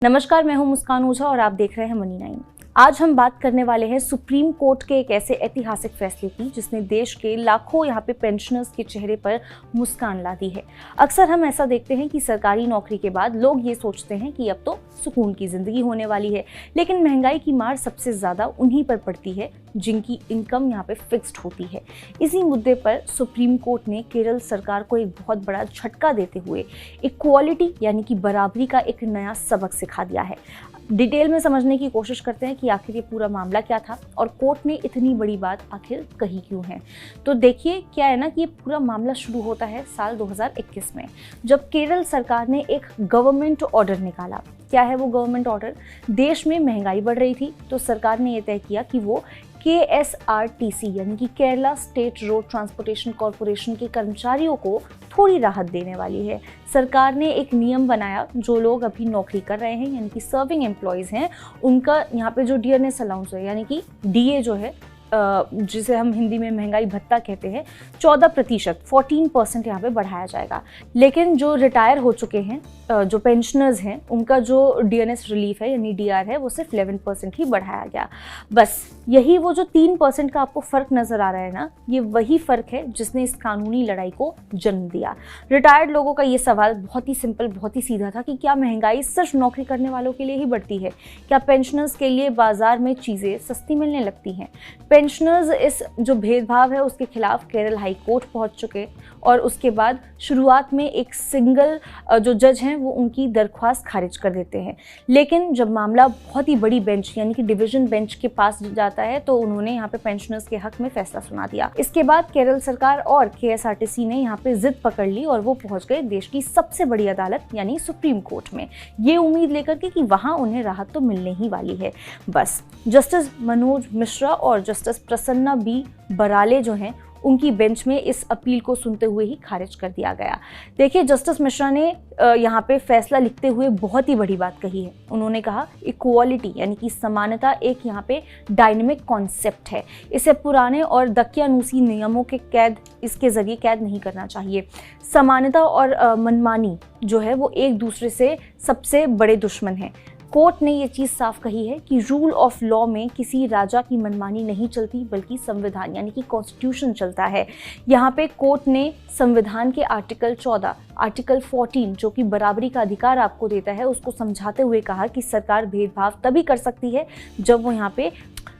नमस्कार, मैं हूं मुस्कान ओझा और आप देख रहे हैं मनी 9। आज हम बात करने वाले हैं सुप्रीम कोर्ट के एक ऐसे ऐतिहासिक फैसले की जिसने देश के लाखों यहाँ पे पेंशनर्स के चेहरे पर मुस्कान ला दी है। अक्सर हम ऐसा देखते हैं कि सरकारी नौकरी के बाद लोग ये सोचते हैं कि अब तो सुकून की जिंदगी होने वाली है, लेकिन महंगाई की मार सबसे ज्यादा उन्हीं पर पड़ती है जिनकी इनकम यहाँ पे फिक्स्ड होती है। इसी मुद्दे पर सुप्रीम कोर्ट ने केरल सरकार को एक बहुत बड़ा झटका देते हुए इक्वालिटी यानी कि बराबरी का एक नया सबक सिखा दिया है। डिटेल में समझने की कोशिश करते हैं कि आखिर ये पूरा मामला क्या था और कोर्ट ने इतनी बड़ी बात आखिर कही क्यों है। तो देखिए क्या है ना कि ये पूरा मामला शुरू होता है साल 2021 में, जब केरल सरकार ने एक गवर्नमेंट ऑर्डर निकाला। क्या है वो गवर्नमेंट ऑर्डर? देश में महंगाई बढ़ रही थी तो सरकार ने ये तय किया कि वो KSRTC यानी कि Kerala state road transportation corporation के कर्मचारियों को थोड़ी राहत देने वाली है। सरकार ने एक नियम बनाया, जो लोग अभी नौकरी कर रहे हैं यानी कि सर्विंग एम्प्लॉयज़ हैं, उनका यहाँ पे जो डियरनेस अलाउंस है यानी कि DA जो है, जिसे हम हिंदी में महंगाई भत्ता कहते हैं, 14% यहाँ पे बढ़ाया जाएगा। लेकिन जो रिटायर हो चुके हैं, जो पेंशनर्स हैं, उनका जो DNS रिलीफ है यानी DR है, वो सिर्फ 11% ही बढ़ाया गया। बस यही वो जो 3% का आपको फ़र्क नज़र आ रहा है ना, ये वही फ़र्क है जिसने इस कानूनी लड़ाई को जन्म दिया। रिटायर्ड लोगों का ये सवाल बहुत ही सिंपल, बहुत ही सीधा था कि क्या महंगाई सिर्फ नौकरी करने वालों के लिए ही बढ़ती है? क्या पेंशनर्स के लिए बाजार में चीज़ें सस्ती मिलने लगती हैं? पेंशनर्स इस जो भेदभाव है उसके खिलाफ केरल हाई कोर्ट पहुंच चुके और उसके बाद शुरुआत में एक सिंगल जो जज हैं वो उनकी दरख्वास्त खारिज कर देते हैं। लेकिन जब मामला बहुत ही बड़ी बेंच यानी कि डिवीजन बेंच के पास जाता है तो उन्होंने यहाँ पे पेंशनर्स के हक में फैसला सुना दिया। इसके बाद केरल सरकार और KSRTC ने यहाँ पे जिद पकड़ ली और वो पहुंच गए देश की सबसे बड़ी अदालत यानी सुप्रीम कोर्ट में, ये उम्मीद लेकर के कि वहाँ उन्हें राहत तो मिलने ही वाली है। बस जस्टिस मनोज मिश्रा और जस्टिस प्रसन्ना B बराले जो हैं, उनकी बेंच में इस अपील को सुनते हुए ही खारिज कर दिया गया। देखिए, जस्टिस मिश्रा ने यहाँ पे फैसला लिखते हुए बहुत ही बड़ी बात कही है। उन्होंने कहा इक्वालिटी यानी कि समानता एक यहाँ पे डायनेमिक कॉन्सेप्ट है, इसे पुराने और दकियानूसी नियमों के इसके जरिए कैद नहीं करना चाहिए। समानता और मनमानी जो है वो एक दूसरे से सबसे बड़े दुश्मन हैं। कोर्ट ने ये चीज़ साफ कही है कि रूल ऑफ लॉ में किसी राजा की मनमानी नहीं चलती, बल्कि संविधान यानी कि कॉन्स्टिट्यूशन चलता है। यहाँ पे कोर्ट ने संविधान के आर्टिकल 14, आर्टिकल 14 जो कि बराबरी का अधिकार आपको देता है, उसको समझाते हुए कहा कि सरकार भेदभाव तभी कर सकती है जब वो यहाँ पे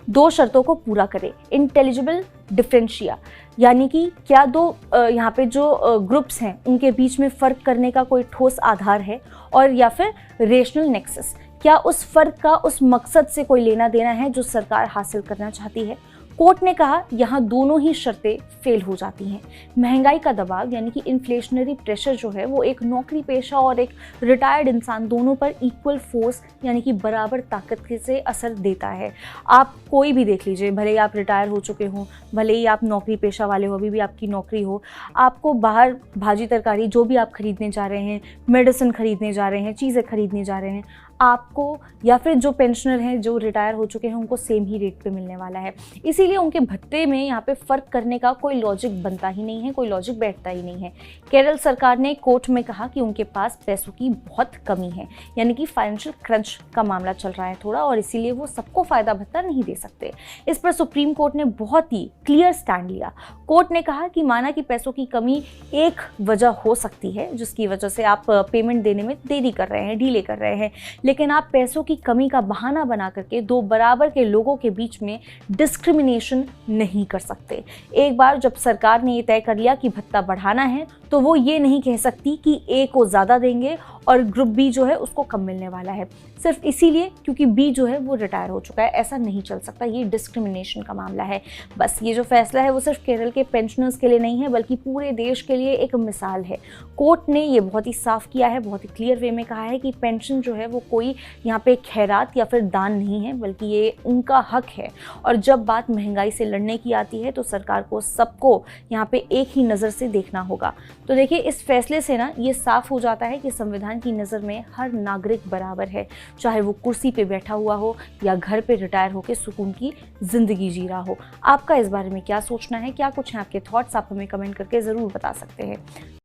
दो शर्तों को पूरा करे। इंटेलिजिबल डिफरेंशिया यानी कि क्या दो यहाँ पे जो ग्रुप्स हैं उनके बीच में फ़र्क करने का कोई ठोस आधार है, और या फिर रेशनल नेक्सस, क्या उस फर्क का उस मकसद से कोई लेना देना है जो सरकार हासिल करना चाहती है। कोर्ट ने कहा यहाँ दोनों ही शर्तें फेल हो जाती हैं। महंगाई का दबाव यानी कि इन्फ्लेशनरी प्रेशर जो है वो एक नौकरी पेशा और एक रिटायर्ड इंसान दोनों पर इक्वल फोर्स यानी कि बराबर ताकत से असर देता है। आप कोई भी देख लीजिए, भले ही आप रिटायर हो चुके हों, भले ही आप नौकरी पेशा वाले हो, अभी भी आपकी नौकरी हो, आपको बाहर भाजी तरकारी जो भी आप खरीदने जा रहे हैं, मेडिसिन खरीदने जा रहे हैं, चीज़ें खरीदने जा रहे हैं, आपको या फिर जो पेंशनर हैं जो रिटायर हो चुके हैं उनको सेम ही रेट पे मिलने वाला है। इसीलिए उनके भत्ते में यहाँ पे फ़र्क करने का कोई लॉजिक बनता ही नहीं है, कोई लॉजिक बैठता ही नहीं है। केरल सरकार ने कोर्ट में कहा कि उनके पास पैसों की बहुत कमी है, यानी कि फाइनेंशियल क्रंच का मामला चल रहा है थोड़ा, और इसीलिए वो सबको फ़ायदा भत्ता नहीं दे सकते। इस पर सुप्रीम कोर्ट ने बहुत ही क्लियर स्टैंड लिया। कोर्ट ने कहा कि माना कि पैसों की कमी एक वजह हो सकती है जिसकी वजह से आप पेमेंट देने में देरी कर रहे हैं, डिले कर रहे हैं, लेकिन आप पैसों की कमी का बहाना बना करके दो बराबर के लोगों के बीच में डिस्क्रिमिनेशन नहीं कर सकते। एक बार जब सरकार ने ये तय कर लिया कि भत्ता बढ़ाना है तो वो ये नहीं कह सकती कि A को ज़्यादा देंगे और ग्रुप B जो है उसको कम मिलने वाला है, सिर्फ इसीलिए क्योंकि B जो है वो रिटायर हो चुका है। ऐसा नहीं चल सकता, ये डिस्क्रिमिनेशन का मामला है। बस ये जो फैसला है वो सिर्फ केरल के पेंशनर्स के लिए नहीं है, बल्कि पूरे देश के लिए एक मिसाल है। कोर्ट ने ये बहुत ही साफ किया है, बहुत ही क्लियर वे में कहा है कि पेंशन जो है वो कोई यहाँ पे खैरात या फिर दान नहीं है, बल्कि ये उनका हक है। और जब बात महंगाई से लड़ने की आती है तो सरकार को सबको यहाँ पे एक ही नज़र से देखना होगा। तो देखिए, इस फैसले से ना ये साफ हो जाता है कि संविधान की नज़र में हर नागरिक बराबर है, चाहे वो कुर्सी पे बैठा हुआ हो या घर पे रिटायर होकर सुकून की ज़िंदगी जी रहा हो। आपका इस बारे में क्या सोचना है, क्या कुछ है आपके थॉट्स, आप हमें कमेंट करके ज़रूर बता सकते हैं।